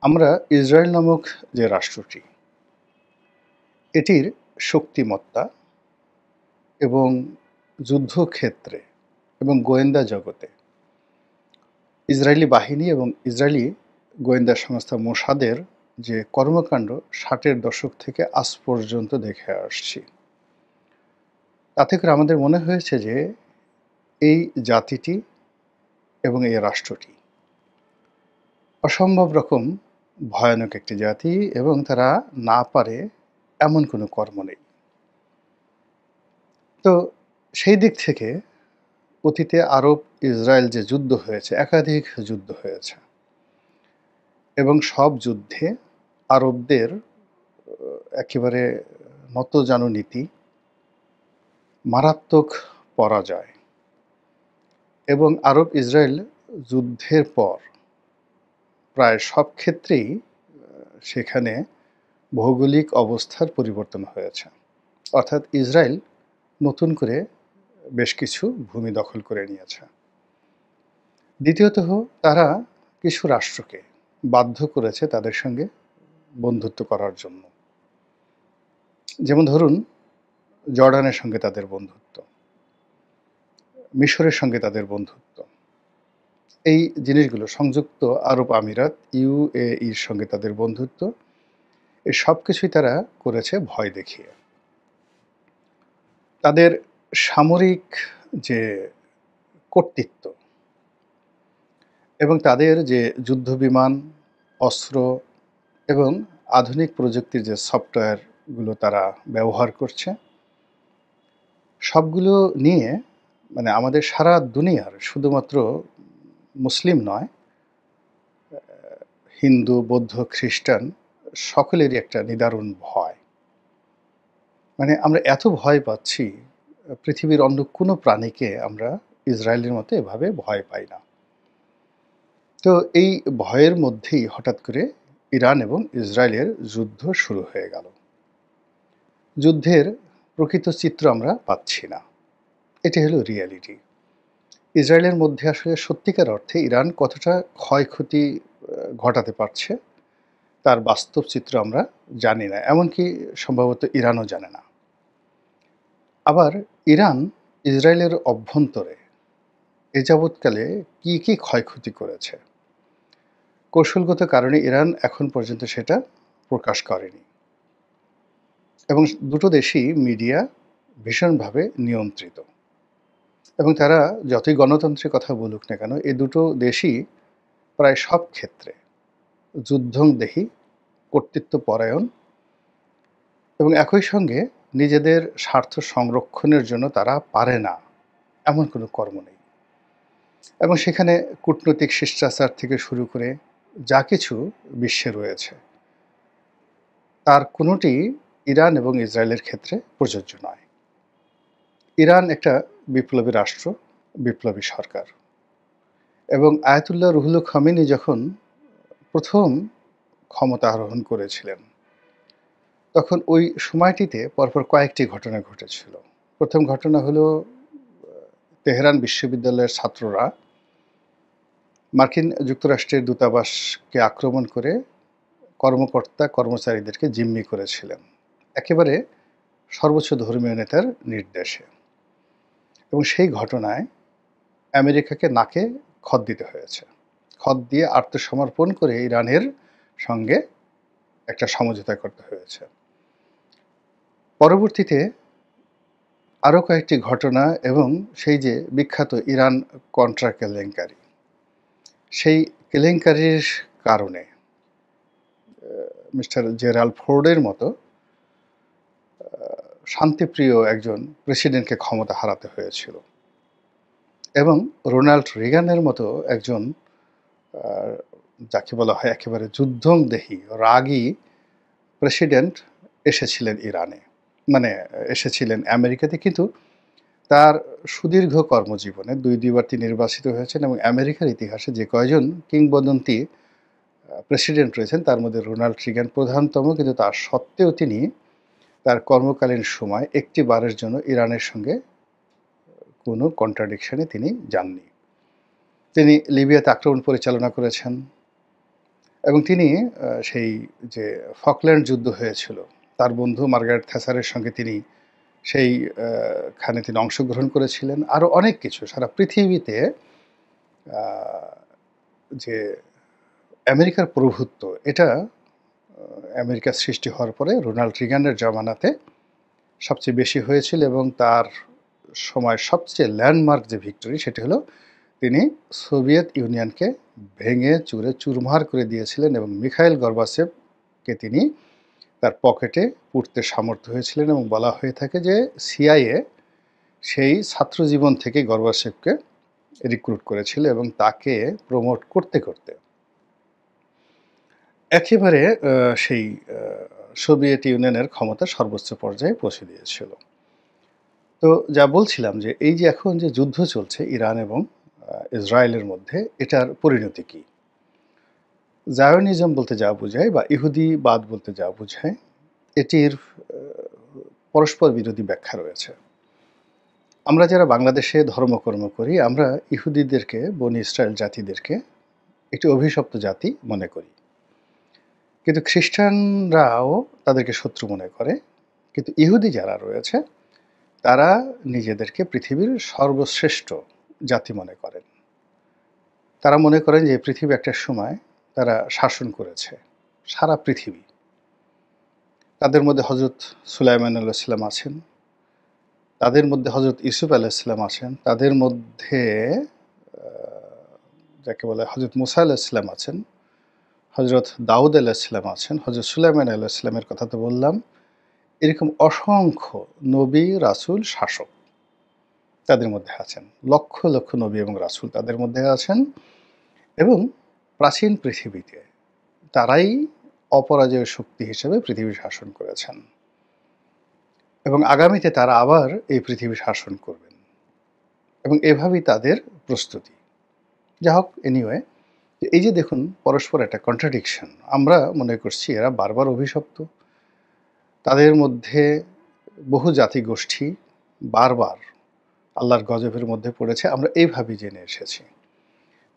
আমরা ইসরায়েল নামক যে রাষ্ট্রটি, এটির শক্তিমত্তা এবং যুদ্ধক্ষেত্রে এবং গোয়েন্দা জগতে ইসরায়েলি বাহিনী এবং ইসরায়েলি গোয়েন্দা সংস্থা মোসাদের যে কর্মকাণ্ড ৬০-এর দশক থেকে আজ পর্যন্ত দেখে আসছি। তাতে করে আমাদের মনে হয়েছে যে এই জাতিটি এবং এই রাষ্ট্রটি অসম্ভব রকম ভয়ানক একটি জাতি এবং তারা না পারে এমন কোনো কর্ম নেই। তো সেই দিক থেকে অতীতে আরব ইসরায়েল যে যুদ্ধ হয়েছে, একাধিক যুদ্ধ হয়েছে এবং সব যুদ্ধে আরবদের একেবারে নতজানু নীতি, মারাত্মক পরাজয় এবং আরব ইসরায়েল যুদ্ধের পর প্রায় সব ক্ষেত্রেই সেখানে ভৌগোলিক অবস্থার পরিবর্তন হয়েছে। অর্থাৎ ইসরায়েল নতুন করে বেশ কিছু ভূমি দখল করে নিয়েছে। দ্বিতীয়ত তারা কিছু রাষ্ট্রকে বাধ্য করেছে তাদের সঙ্গে বন্ধুত্ব করার জন্য। যেমন ধরুন, জর্ডানের সঙ্গে তাদের বন্ধুত্ব, মিশরের সঙ্গে তাদের বন্ধুত্ব, এই জিনিসগুলো, সংযুক্ত আরব আমিরাত ইউএইর সঙ্গে তাদের বন্ধুত্ব, এই সব কিছুই তারা করেছে ভয় দেখিয়ে। তাদের সামরিক যে কর্তৃত্ব এবং তাদের যে যুদ্ধবিমান, অস্ত্র এবং আধুনিক প্রযুক্তির যে সফটওয়্যারগুলো তারা ব্যবহার করছে, সবগুলো নিয়ে আমাদের সারা দুনিয়ার, শুধুমাত্র মুসলিম নয়, হিন্দু, বৌদ্ধ, খ্রিস্টান সকলেরই একটা নিদারুণ ভয়। আমরা এত ভয় পাচ্ছি, পৃথিবীর অন্য কোনো প্রাণীকে আমরা ইসরায়েলের মতো এভাবে ভয় পাই না। তো এই ভয়ের মধ্যেই হঠাৎ করে ইরান এবং ইসরায়েলের যুদ্ধ শুরু হয়ে গেল। যুদ্ধের প্রকৃত চিত্র আমরা পাচ্ছি না, এটি হলো রিয়ালিটি। ইসরায়েলের মধ্যে আসলে সত্যিকার অর্থে ইরান কতটা ক্ষয়ক্ষতি ঘটাতে পারছে তার বাস্তব চিত্র আমরা জানি না, এমনকি সম্ভবত ইরানও জানে না। আবার ইরান ইসরায়েলের অভ্যন্তরে এ যাবৎকালে কী কী ক্ষয়ক্ষতি করেছে, কৌশলগত কারণে ইরান এখন পর্যন্ত সেটা প্রকাশ করেনি এবং দুটো দেশই মিডিয়া ভীষণভাবে নিয়ন্ত্রিত এবং তারা যতই গণতন্ত্রের কথা বলুক না কেন, এই দুটো দেশই প্রায় সব ক্ষেত্রে যুদ্ধংদেহী, কর্তৃত্বপরায়ণ এবং একই সঙ্গে নিজেদের স্বার্থ সংরক্ষণের জন্য তারা পারে না এমন কোনো কর্ম নেই। এবং সেখানে কূটনৈতিক শিষ্টাচার থেকে শুরু করে যা কিছু বিশ্বে রয়েছে, তার কোনোটি ইরান এবং ইসরায়েলের ক্ষেত্রে প্রযোজ্য নয়। ইরান একটা বিপ্লবী রাষ্ট্র, বিপ্লবী সরকার, এবং আয়াতুল্লাহ রুহুল খামেনি যখন প্রথম ক্ষমতা আরোহণ করেছিলেন, তখন ওই সময়টিতে পরপর কয়েকটি ঘটনা ঘটেছিল। প্রথম ঘটনা হলো, তেহরান বিশ্ববিদ্যালয়ের ছাত্ররা মার্কিন যুক্তরাষ্ট্রের দূতাবাসকে আক্রমণ করে কর্মকর্তা কর্মচারীদেরকে জিম্মি করেছিলেন, একেবারে সর্বোচ্চ ধর্মীয় নেতার নির্দেশে। এবং সেই ঘটনায় আমেরিকাকে নাকে খত দিতে হয়েছে। খত দিয়ে আত্মসমর্পণ করে ইরানের সঙ্গে একটা সমঝোতা করতে হয়েছে। পরবর্তীতে আরও কয়েকটি ঘটনা এবং সেই যে বিখ্যাত ইরান কন্ট্রা কেলেঙ্কারি, সেই কেলেঙ্কারির কারণে মিস্টার জেরাল্ড ফোর্ডের মতো শান্তিপ্রিয় একজন প্রেসিডেন্টকে ক্ষমতা হারাতে হয়েছিল এবং রোনাল্ড রিগানের মতো একজন যাকে বলা হয় একেবারে যুদ্ধংদেহী, রাগী প্রেসিডেন্ট এসেছিলেন ইরানে, এসেছিলেন আমেরিকাতে। কিন্তু তার সুদীর্ঘ কর্মজীবনে দুইবার তিনি নির্বাচিত হয়েছেন এবং আমেরিকার ইতিহাসে যে কয়জন কিংবদন্তি প্রেসিডেন্ট রয়েছেন তার মধ্যে রোনাল্ড রিগান প্রধানতম। কিন্তু তার সত্ত্বেও তিনি তার কর্মকালীন সময় একটি বারের জন্য ইরানের সঙ্গে কোনো কন্ট্রাডিকশনে তিনি যাননি। তিনি লিবিয়াতে আক্রমণ পরিচালনা করেছেন, এবং তিনি সেই যে ফকল্যান্ড যুদ্ধ হয়েছিল, তার বন্ধু মার্গারেট থ্যাচারের সঙ্গে তিনি সেই খানে তিনি অংশগ্রহণ করেছিলেন। আরও অনেক কিছু সারা পৃথিবীতে আ যে আমেরিকার প্রভুত্ব, এটা আমেরিকার সৃষ্টি হওয়ার পরে রোনাল্ড রিগানের জমানাতে সবচেয়ে বেশি হয়েছিল এবং তার সময় সবচেয়ে ল্যান্ডমার্ক যে ভিক্টরি, সেটি হলো তিনি সোভিয়েত ইউনিয়নকে ভেঙে চুরে চুরমার করে দিয়েছিলেন এবং মিখাইল গর্বাচেভকে তিনি তার পকেটে পুরতে সামর্থ্য হয়েছিলেন। এবং বলা হয়ে থাকে যে সিআইএ সেই ছাত্র জীবন থেকে গর্বাচেভকে রিক্রুট করেছিল এবং তাকে প্রমোট করতে করতে একেবারে সেই সোভিয়েত ইউনিয়নের ক্ষমতা সর্বোচ্চ পর্যায়ে পৌঁছে দিয়েছিল। তো যা বলছিলাম যে এই যে এখন যে যুদ্ধ চলছে ইরান এবং ইসরায়েলের মধ্যে, এটার পরিণতি কী? জায়োনিজম বলতে যা বোঝায় বা ইহুদিবাদ বলতে যা বোঝায়, এটির পরস্পর বিরোধী ব্যাখ্যা রয়েছে। আমরা যারা বাংলাদেশে ধর্মকর্ম করি, আমরা ইহুদিদেরকে, বনি ইসরায়েল জাতিদেরকে একটি অভিশপ্ত জাতি মনে করি। কিন্তু খ্রিস্টানরাও তাদেরকে শত্রু মনে করে। কিন্তু ইহুদি যারা রয়েছে তারা নিজেদেরকে পৃথিবীর সর্বশ্রেষ্ঠ জাতি মনে করেন। তারা মনে করেন যে পৃথিবী একটা সময় তারা শাসন করেছে সারা পৃথিবী। তাদের মধ্যে হজরত সুলাইমান আলাইহিসসালাম আছেন, তাদের মধ্যে হজরত ইউসুফ আলাইহিসসালাম আছেন, তাদের মধ্যে যাকে বলে হজরত মুসা আলাইহিসসালাম আছেন, হজরত দাউদ আলাইহিসসালাম আছেন, হজরত সুলাইমান আলাইহিসসালামের কথা তো বললাম। এরকম অসংখ্য নবী, রাসূল, শাসক তাদের মধ্যে আছেন। লক্ষ লক্ষ নবী এবং রাসূল তাদের মধ্যে আছেন এবং প্রাচীন পৃথিবীতে তারাই অপরাজেয় শক্তি হিসেবে পৃথিবী শাসন করেছেন এবং আগামীতে তারা আবার এই পৃথিবী শাসন করবেন এবং এভাবেই তাদের প্রস্তুতি। যা হোক, এনিওয়ে, এই যে দেখুন পরস্পর একটা কন্ট্রাডিকশন। আমরা মনে করছি এরা বারবার অভিশপ্ত, তাদের মধ্যে বহু জাতিগোষ্ঠী বারবার আল্লাহর গজবের মধ্যে পড়েছে, আমরা এইভাবেই জেনে এসেছি।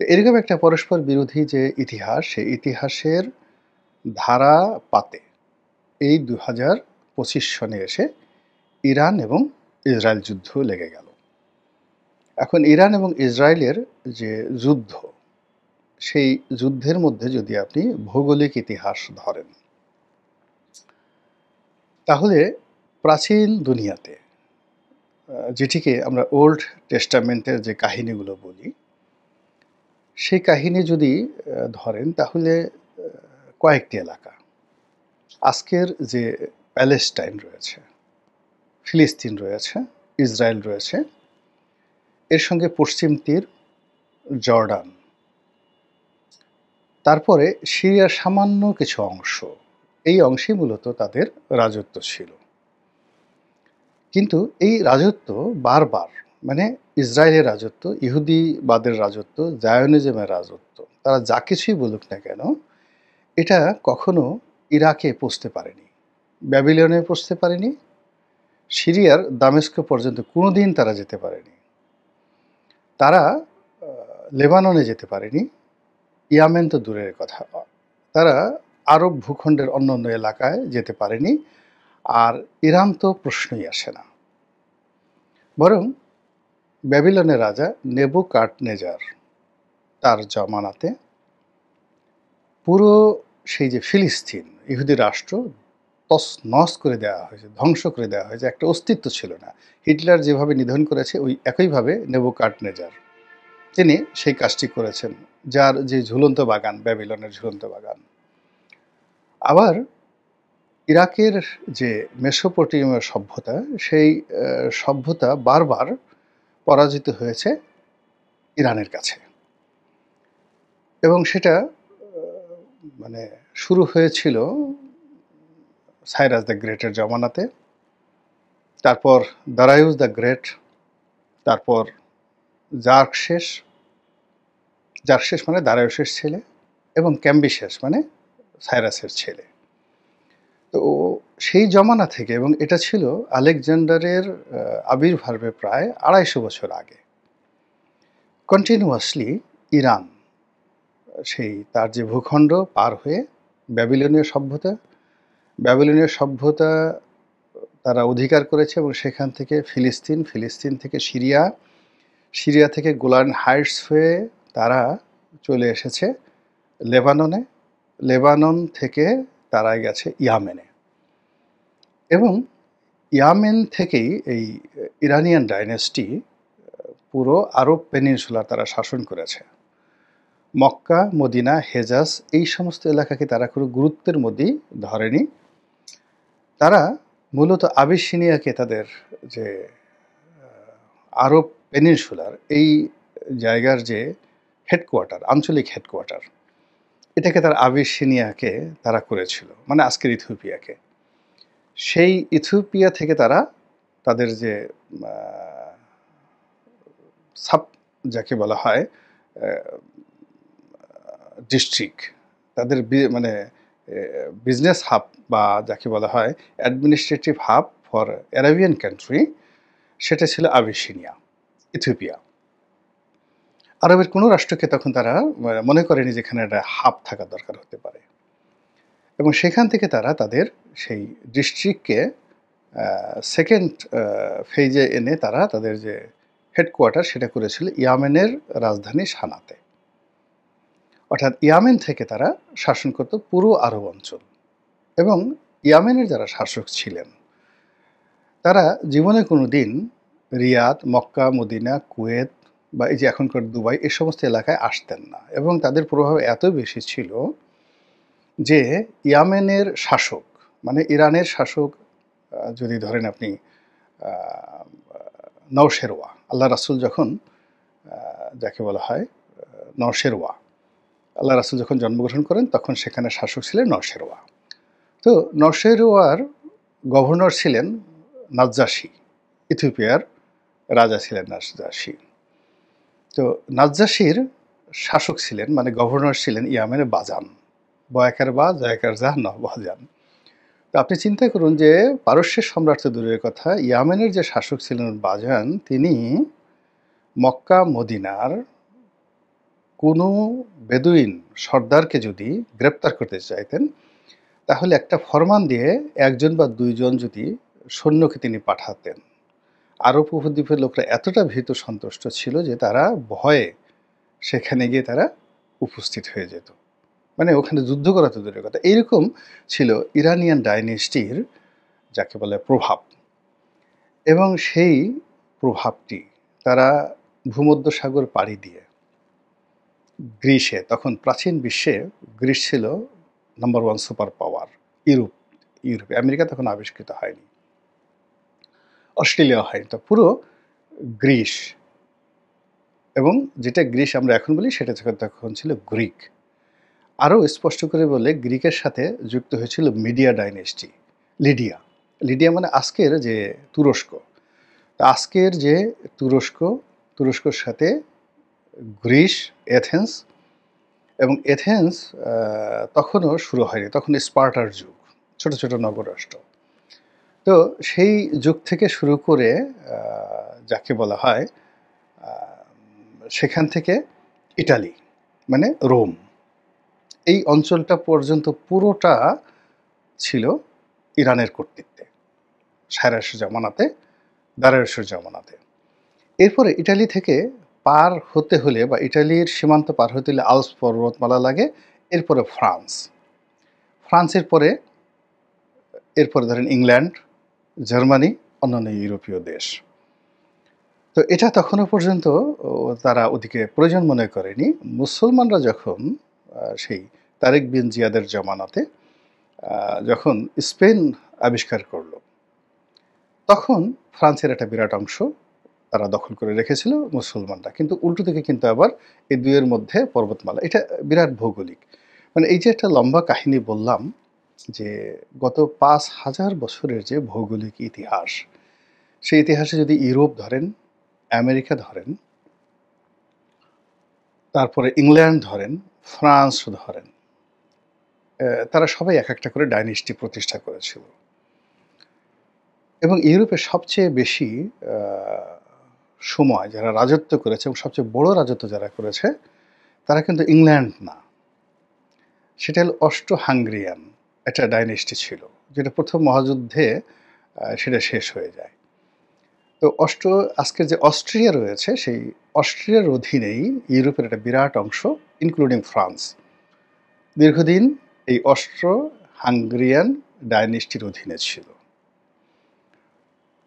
এরকম একটা পরস্পর বিরোধী যে ইতিহাস, সেই ইতিহাসের ধারা পাতে এই 2025 সনে এসে ইরান এবং ইসরায়েল যুদ্ধ লেগে গেল। এখন ইরান এবং ইসরায়েলের যে যুদ্ধ, সেই যুদ্ধের মধ্যে যদি আপনি ভৌগোলিক ইতিহাস ধরেন, তাহলে প্রাচীন দুনিয়াতে যেটিকে আমরা ওল্ড টেস্টামেন্টের যে কাহিনীগুলো বলি, সেই কাহিনী যদি ধরেন তাহলে কয়েকটি এলাকা, আজকের যে প্যালেস্টাইন রয়েছে, ফিলিস্তিন রয়েছে, ইসরায়েল রয়েছে, এর সঙ্গে পশ্চিম তীর, জর্ডান, তারপরে সিরিয়ার সামান্য কিছু অংশ, এই অংশে মূলত তাদের রাজত্ব ছিল। কিন্তু এই রাজত্ব বারবার, মানে ইসরায়েলের রাজত্ব, ইহুদিবাদের রাজত্ব, জায়োনিজমের রাজত্ব, তারা যা কিছুই বলুক না কেন, এটা কখনো ইরাকে পৌঁছতে পারেনি, ব্যাবিলনে পৌঁছতে পারেনি, সিরিয়ার দামেস্ক পর্যন্ত কোনোদিন তারা যেতে পারেনি, তারা লেবাননে যেতে পারেনি, ইয়ামেন তো দূরের কথা, তারা আরব ভূখণ্ডের অন্য অন্য এলাকায় যেতে পারেনি, আর ইরান তো প্রশ্নই আসে না। বরং ব্যাবিলনের রাজা নেবুকাডনেজার, তার জমানাতে পুরো সেই যে ফিলিস্তিন, ইহুদি রাষ্ট্র তছনছ করে দেওয়া হয়েছে, ধ্বংস করে দেওয়া হয়েছে, একটা অস্তিত্ব ছিল না। হিটলার যেভাবে নিধন করেছে, ওই একইভাবে নেবুকাডনেজার তিনি সেই কাজটি করেছেন, যার যে ঝুলন্ত বাগান, ব্যাবিলনের ঝুলন্ত বাগান। আবার ইরাকের যে মেসোপটেমিয় সভ্যতা, সেই সভ্যতা বারবার পরাজিত হয়েছে ইরানের কাছে এবং সেটা মানে শুরু হয়েছিল সাইরাস দ্য গ্রেটের জমানাতে, তারপর দারায়ুস দ্য গ্রেট, তারপর জার্কশেস মানে দারায়ুসের ছেলে, এবং ক্যাম্বিশেস মানে সাইরাসের ছেলে। তো সেই জমানা থেকে, এবং এটা ছিল আলেকজান্ডারের আবির্ভাবের প্রায় 250 বছর আগে, কন্টিনিউয়াসলি ইরান সেই তার যে ভূখণ্ড পার হয়ে ব্যাবিলনীয় সভ্যতা তারা অধিকার করেছে এবং সেখান থেকে ফিলিস্তিন থেকে সিরিয়া থেকে গোলান হাইটস হয়ে তারা চলে এসেছে লেবাননে, লেবানন থেকে তারা গেছে ইয়ামেনে এবং ইয়ামেন থেকেই এই ইরানিয়ান ডাইনেস্টি পুরো আরব পেনিনসুলা তারা শাসন করেছে। মক্কা, মদিনা, হেজাজ এই সমস্ত এলাকাকে তারা কোনো গুরুত্বের মধ্যেই ধরেনি। তারা মূলত আবিসিনিয়াকে তাদের যে আরব পেনিনসুলার এই জায়গার যে হেডকোয়ার্টার, আঞ্চলিক হেডকোয়ার্টার, এটাকে তারা আবিসিনিয়াকে তারা করেছিল, মানে আজকের ইথিওপিয়াকে। সেই ইথিওপিয়া থেকে তারা তাদের যে সাব যাকে বলা হয় ডিস্ট্রিক্ট, তাদের মানে বিজনেস হাব বা যাকে বলা হয় administrative hub for Arabian country, সেটা ছিল আবিসিনিয়া, ইথিওপিয়া। আরবের কোনো রাষ্ট্রকে তখন তারা মনে করেনি যেখানে একটা হাব থাকা দরকার হতে পারে এবং সেখান থেকে তারা তাদের সেই ডিস্ট্রিক্টকে সেকেন্ড ফেজে এনে তারা তাদের যে হেডকোয়ার্টার সেটা করেছিল ইয়ামেনের রাজধানী সানাতে। অর্থাৎ ইয়ামেন থেকে তারা শাসন করত পুরো আরব অঞ্চল এবং ইয়ামেনের যারা শাসক ছিলেন তারা জীবনে কোনো দিন রিয়াদ, মক্কা, মদিনা, কুয়েত বা এই যে এখনকার দুবাই এই সমস্ত এলাকায় আসতেন না এবং তাদের প্রভাব এত বেশি ছিল যে ইয়ামেনের শাসক মানে ইরানের শাসক যদি ধরেন আপনি নওশেরওয়া, আল্লাহ রাসূল যখন যাকে বলা হয় নওশেরওয়া, আল্লাহ রাসূল যখন জন্মগ্রহণ করেন তখন সেখানে শাসক ছিলেন নওশেরওয়া। তো নওশেরওয়ার গভর্নর ছিলেন নাজ্জাশী, ইথিওপিয়ার রাজা ছিলেন নাজ্জাশী। তো নাজ্জাশীর শাসক ছিলেন মানে গভর্নর ছিলেন ইয়ামেনের বাজান, বয়াকার বা জয়াকার যা বাজান। তো আপনি চিন্তা করুন যে পারস্যের সম্রাট তো দূরের কথা, ইয়ামেনের যে শাসক ছিলেন বাজান, তিনি মক্কা মদিনার কোনো বেদুইন সর্দারকে যদি গ্রেপ্তার করতে চাইতেন তাহলে একটা ফরমান দিয়ে একজন বা দুইজন যদি সৈন্যকে তিনি পাঠাতেন। আরব উপদ্বীপের লোকরা এতটা ভীত সন্তুষ্ট ছিল যে তারা ভয়ে সেখানে গিয়ে তারা উপস্থিত হয়ে যেত, মানে ওখানে যুদ্ধ করা তো দূরের কথা। এইরকম ছিল ইরানিয়ান ডাইনেস্টির যাকে বলে প্রভাব এবং সেই প্রভাবটি তারা ভূমধ্যসাগর পাড়ি দিয়ে গ্রিসে, তখন প্রাচীন বিশ্বে গ্রিস ছিল নাম্বার ওয়ান সুপার পাওয়ার। ইউরোপে আমেরিকা তখন আবিষ্কৃত হয়নি, অস্ট্রেলিয়া হয়নি, তো পুরো গ্রিস এবং যেটা গ্রিস আমরা এখন বলি সেটা তখন ছিল গ্রিক। আরও স্পষ্ট করে বলে গ্রিকের সাথে যুক্ত হয়েছিল মিডিয়া ডাইনেস্টি, লিডিয়া। লিডিয়া মানে আজকের যে তুরস্ক, আজকের যে তুরস্কর সাথে গ্রিস, এথেন্স, এবং এথেন্স তখনও শুরু হয়নি, তখন স্পার্টার যুগ, ছোট ছোট নগররাষ্ট্র। তো সেই যুগ থেকে শুরু করে যাকে বলা হয় সেখান থেকে ইটালি মানে রোম, এই অঞ্চলটা পর্যন্ত পুরোটা ছিল ইরানের কর্তৃত্বে সায়রাসের জামানাতে, দারায়ুসের জামানাতে। এরপরে ইটালি থেকে পার হতে হলে বা ইটালির সীমান্ত পার হতে হলে আল্পস পর্বতমালা লাগে, এরপরে ফ্রান্সের পরে এরপরে ধরেন ইংল্যান্ড, জার্মানি, অন্যান্য ইউরোপীয় দেশ। তো এটা তখনও পর্যন্ত তারা ওদিকে প্রয়োজন মনে করেনি। মুসলমানরা যখন সেই তারেক বিন জিয়াদের জামানাতে যখন স্পেন আবিষ্কার করলো তখন ফ্রান্সের একটা বিরাট অংশ তারা দখল করে রেখেছিল মুসলমানরা, কিন্তু উল্টো দিকে কিন্তু আবার এই দুইয়ের মধ্যে পর্বতমালা, এটা বিরাট ভৌগোলিক। মানে এই যে একটা লম্বা কাহিনী বললাম যে গত ৫,০০০ বছরের যে ভৌগোলিক ইতিহাস, সেই ইতিহাসে যদি ইউরোপ ধরেন, আমেরিকা ধরেন, তারপরে ইংল্যান্ড ধরেন, ফ্রান্স ধরেন, তারা সবাই এক একটা করে ডাইনেস্টি প্রতিষ্ঠা করেছিল এবং ইউরোপে সবচেয়ে বেশি সময় যারা রাজত্ব করেছে এবং সবচেয়ে বড় রাজত্ব যারা করেছে তারা কিন্তু ইংল্যান্ড না, সেটা হলো অস্ট্রো-হাঙ্গেরিয়ান একটা ডাইনেস্টি ছিল, যেটা প্রথম মহাযুদ্ধে সেটা শেষ হয়ে যায়। তো আজকের যে অস্ট্রিয়া রয়েছে, সেই অস্ট্রিয়ার অধীনেই ইউরোপের একটা বিরাট অংশ, ইনক্লুডিং ফ্রান্স, দীর্ঘদিন এই অস্ট্রো-হাঙ্গেরিয়ান ডাইনেস্টির অধীনে ছিল।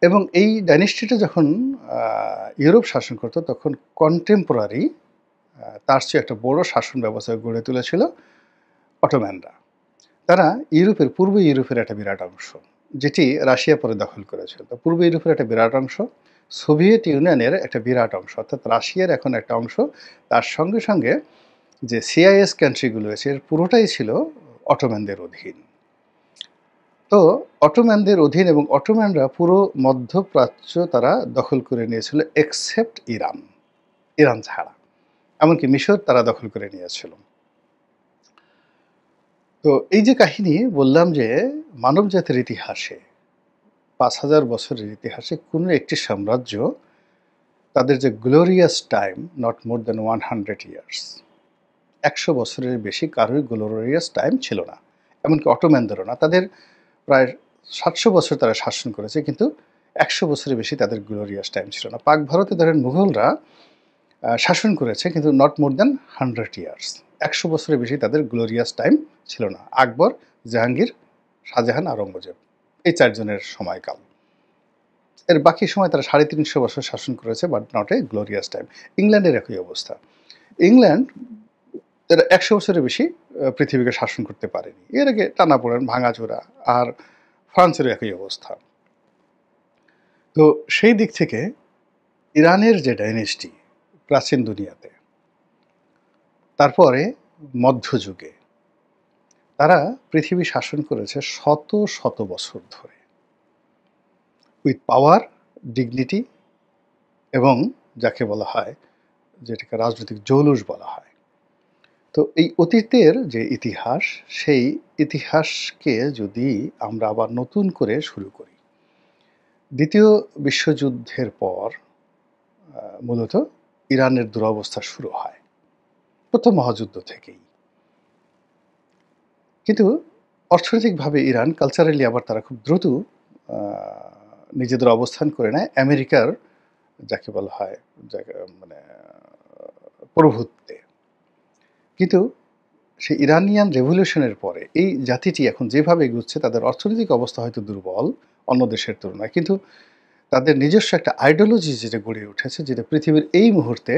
এবং এই ডাইনেস্টিটা যখন ইউরোপ শাসন করত, তখন কন্টেম্পোরারি তার চেয়ে একটা বড় শাসন ব্যবস্থা গড়ে তুলেছিল অটোম্যানরা। তারা পূর্ব ইউরোপের একটা বিরাট অংশ, যেটি রাশিয়া পরে দখল করেছিল। তো পূর্ব ইউরোপের একটা বিরাট অংশ, সোভিয়েত ইউনিয়নের একটা বিরাট অংশ, অর্থাৎ রাশিয়ার এখন একটা অংশ, তার সঙ্গে সঙ্গে যে সিআইএস কান্ট্রিগুলো আছে, এর পুরোটাই ছিল অটোম্যানদের অধীন। তো অটোম্যানদের অধীন, এবং অটোম্যানরা পুরো মধ্যপ্রাচ্য তারা দখল করে নিয়েছিল, এক্সেপ্ট ইরান ছাড়া। এমনকি মিশর তারা দখল করে নিয়েছিল। তো এই যে কাহিনী বললাম, যে মানব জাতির ইতিহাসে ৫,০০০ বছরের ইতিহাসে কোনো একটি সাম্রাজ্য তাদের যে glorious time, not more than 100 years, ১০০ বছরের বেশি কারোর গ্লোরিয়াস টাইম ছিল না। এমনকি অটোম্যানদেরও না। তাদের প্রায় ৭০০ বছর তারা শাসন করেছে, কিন্তু ১০০ বছরের বেশি তাদের গ্লোরিয়াস টাইম ছিল না। পাক ভারতে ধরেন মুঘলরা শাসন করেছে, কিন্তু নট মোর দ্যান 100 ইয়ার্স, ১০০ বছরের বেশি তাদের গ্লোরিয়াস টাইম ছিল না। আকবর, জাহাঙ্গীর, শাহজাহান, আওরঙ্গজেব, এই ৪ জনের সময়কাল। এর বাকি সময় তারা ৩৫০ বছর শাসন করেছে, but not a glorious time. ইংল্যান্ডের একই অবস্থা। ইংল্যান্ড তারা ১০০ বছরের বেশি পৃথিবীকে শাসন করতে পারেনি। এর আগে টানাপোড়েন, ভাঙাচোরা। আর ফ্রান্সেরও একই অবস্থা। তো সেই দিক থেকে ইরানের যে ডাইনেস্টি প্রাচীন দুনিয়াতে, তারপরে মধ্যযুগে তারা পৃথিবী শাসন করেছে শত শত বছর ধরে, উইথ পাওয়ার, ডিগনিটি, এবং যাকে বলা হয়, যেটাকে রাজনৈতিক জৌলুস বলা হয়। তো এই অতীতের যে ইতিহাস, সেই ইতিহাসকে যদি আমরা আবার নতুন করে শুরু করি, দ্বিতীয় বিশ্বযুদ্ধের পর মূলত ইরানের দুরবস্থা শুরু হয় প্রথম মহাযুদ্ধ থেকেই। কিন্তু অর্থনৈতিকভাবে ইরান, কালচারালি আবার তারা খুব দ্রুত নিজেদের অবস্থান করে নেয় আমেরিকার, যাকে বলা হয়, মানে প্রভুত্বে। কিন্তু সেই ইরানিয়ান রেভলিউশনের পরে এই জাতিটি এখন যেভাবে এগুচ্ছে, তাদের অর্থনৈতিক অবস্থা হয়তো দুর্বল অন্য দেশের তুলনায়, কিন্তু তাদের নিজস্ব একটা আইডিওলজি যেটা গড়ে উঠেছে, যেটা পৃথিবীর এই মুহূর্তে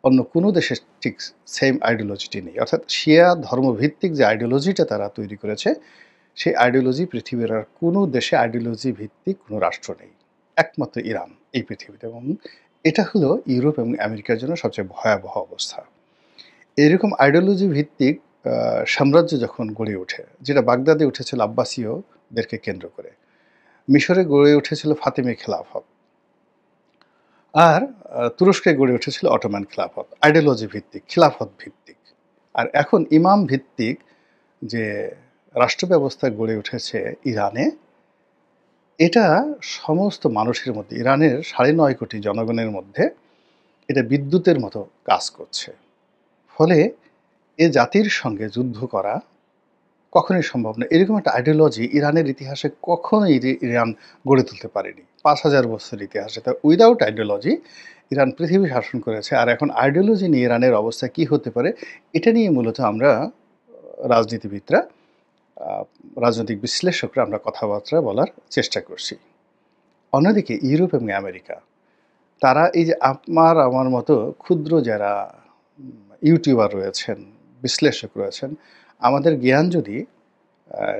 অন্য কোনো দেশের ঠিক সেম আইডিওলজিটি নেই। অর্থাৎ শিয়া ধর্মভিত্তিক যে আইডিওলজিটা তারা তৈরি করেছে, সেই আইডিওলজি পৃথিবীর আর কোনো দেশে আইডিওলজি ভিত্তিক কোনো রাষ্ট্র নেই, একমাত্র ইরান এই পৃথিবীতে। এবং এটা হলো ইউরোপ এবং আমেরিকার জন্য সবচেয়ে ভয়াবহ অবস্থা। এরকম আইডিওলজি ভিত্তিক সাম্রাজ্য যখন গড়ে ওঠে, যেটা বাগদাদে উঠেছিল আব্বাসীয়দেরকে কেন্দ্র করে, মিশরে গড়ে উঠেছিল ফাতেমি খেলাফত, আর তুরস্কে গড়ে উঠেছিল অটোম্যান খেলাফত, আইডিওলজি ভিত্তিক, খেলাফত ভিত্তিক। আর এখন ইমাম ভিত্তিক যে রাষ্ট্র ব্যবস্থা গড়ে উঠেছে ইরানে, এটা সমস্ত মানুষের মধ্যে, ইরানের ৯.৫ কোটি জনগণের মধ্যে এটা বিদ্যুতের মতো কাজ করছে। ফলে এ জাতির সঙ্গে যুদ্ধ করা কখনোই সম্ভব না। এরকম একটা আইডিওলজি ইরানের ইতিহাসে কখনোই ইরান গড়ে তুলতে পারেনি ৫,০০০ বছরের ইতিহাসে। তা উইদাউট আইডিওলজি ইরান পৃথিবী শাসন করেছে। আর এখন আইডিওলজি নিয়ে ইরানের অবস্থা কি হতে পারে, এটা নিয়ে মূলত আমরা রাজনীতিবিদরা, রাজনৈতিক বিশ্লেষকরা আমরা কথাবার্তা বলার চেষ্টা করছি। অন্যদিকে ইউরোপ এবং আমেরিকা, তারা এই যে আমার মতো ক্ষুদ্র যারা ইউটিউবার রয়েছেন, বিশ্লেষক রয়েছেন, আমাদের জ্ঞান যদি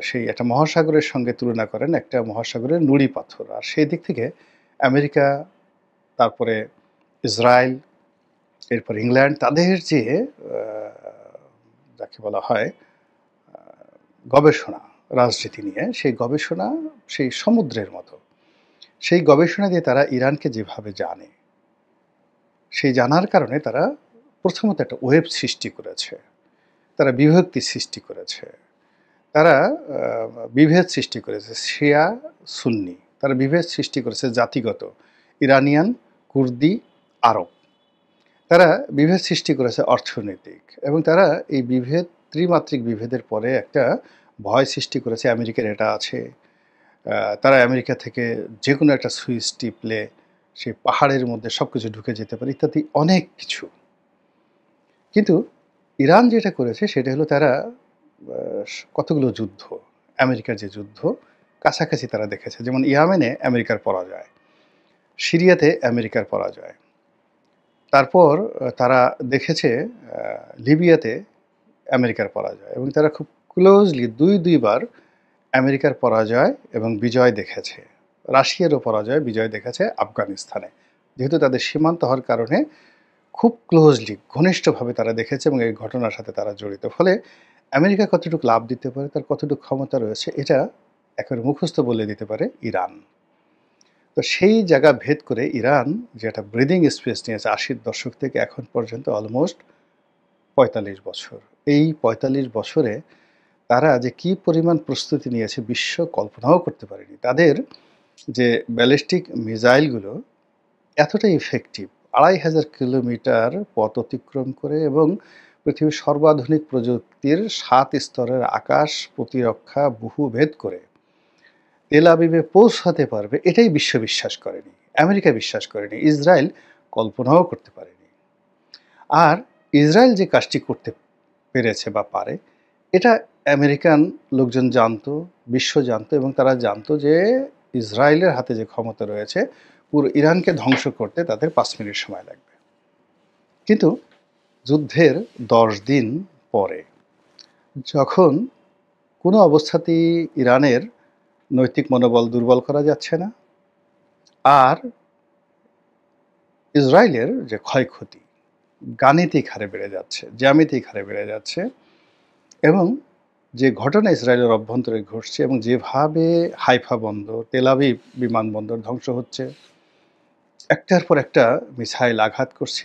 সেই একটা মহাসাগরের সঙ্গে তুলনা করেন, একটা মহাসাগরের নুড়ি পাথর, আর সেই দিক থেকে আমেরিকা, তারপরে ইসরায়েল, এরপর ইংল্যান্ড, তাদের যে যাকে বলা হয় গবেষণা রাজনীতি নিয়ে, সেই গবেষণা সেই সমুদ্রের মতো। সেই গবেষণা দিয়ে তারা ইরানকে যেভাবে জানে, সেই জানার কারণে তারা প্রথমত একটা ওয়েব সৃষ্টি করেছে, তারা বিভক্তি সৃষ্টি করেছে, তারা বিভেদ সৃষ্টি করেছে, শিয়া সুন্নি, তারা বিভেদ সৃষ্টি করেছে জাতিগত, ইরানিয়ান, কুর্দি, আরব। তারা বিভেদ সৃষ্টি করেছে অর্থনৈতিক, এবং তারা এই বিভেদ ত্রিমাত্রিক বিভেদের পরে একটা ভয় সৃষ্টি করেছে আমেরিকার এটা আছে। তারা আমেরিকা থেকে যেকোনো একটা সুইচ টিপলে সেই পাহাড়ের মধ্যে সবকিছু ঢুকে যেতে পারে ইত্যাদি অনেক কিছু। কিন্তু ইরান যেটা করেছে সেটা হলো তারা কতগুলো যুদ্ধ, আমেরিকার যে যুদ্ধ কাছাকাছি তারা দেখেছে। যেমন ইয়ামেনে আমেরিকার পরাজয়, সিরিয়াতে আমেরিকার পরাজয়। তারপর তারা দেখেছে লিবিয়াতে আমেরিকার পরাজয় এবং তারা খুব ক্লোজলি দুইবার আমেরিকার পরাজয় এবং বিজয় দেখেছে। রাশিয়ারও পরাজয়, বিজয় দেখেছে আফগানিস্তানে। যেহেতু তাদের সীমান্ত হওয়ার কারণে খুব ক্লোজলি, ঘনিষ্ঠভাবে তারা দেখেছে এবং এই ঘটনার সাথে তারা জড়িত। ফলে আমেরিকা কতটুকু লাভ দিতে পারে, তার কতটুকু ক্ষমতা রয়েছে, এটা একেবারে মুখস্থ বলে দিতে পারে ইরান। তো সেই জায়গা ভেদ করে ইরান যে একটা ব্রিদিং স্পেস নিয়েছে ৮০-র দশক থেকে এখন পর্যন্ত অলমোস্ট ৪৫ বছর। এই ৪৫ বছরে তারা যে কি পরিমাণ প্রস্তুতি নিয়েছে বিশ্ব কল্পনাও করতে পারেনি। তাদের যে ব্যালিস্টিক মিসাইলগুলো এতটাই ইফেক্টিভ, ২৫০০ কিলোমিটার পথ অতিক্রম করে এবং পৃথিবীর সর্বাধুনিক প্রযুক্তির ৭ স্তরের আকাশ প্রতিরক্ষা বহুভেদ করে তেল আবিবে পৌঁছাতে পারবে, এটাই বিশ্ব বিশ্বাস করেনি, আমেরিকা বিশ্বাস করেনি, ইসরায়েল কল্পনাও করতে পারেনি। আর ইসরায়েল যে কাজটি করতে পেরেছে বা পারে, এটা আমেরিকান লোকজন জানতো, বিশ্ব জানতো এবং তারা জানতো যে ইসরায়েলের হাতে যে ক্ষমতা রয়েছে পুরো ইরানকে ধ্বংস করতে তাদের ৫ মিনিট সময় লাগবে। কিন্তু যুদ্ধের ১০ দিন পরে যখন কোনো অবস্থাতেই ইরানের নৈতিক মনোবল দুর্বল করা যাচ্ছে না, আর ইসরায়েলের যে ক্ষয়ক্ষতি গাণিতিক হারে বেড়ে যাচ্ছে, জ্যামিতিক হারে বেড়ে যাচ্ছে এবং যে ঘটনা ইসরায়েলের অভ্যন্তরে ঘটছে এবং যেভাবে হাইফা বন্দর, তেল আবিব বিমানবন্দর ধ্বংস হচ্ছে, একটার পর একটা মিসাইল আঘাত করছে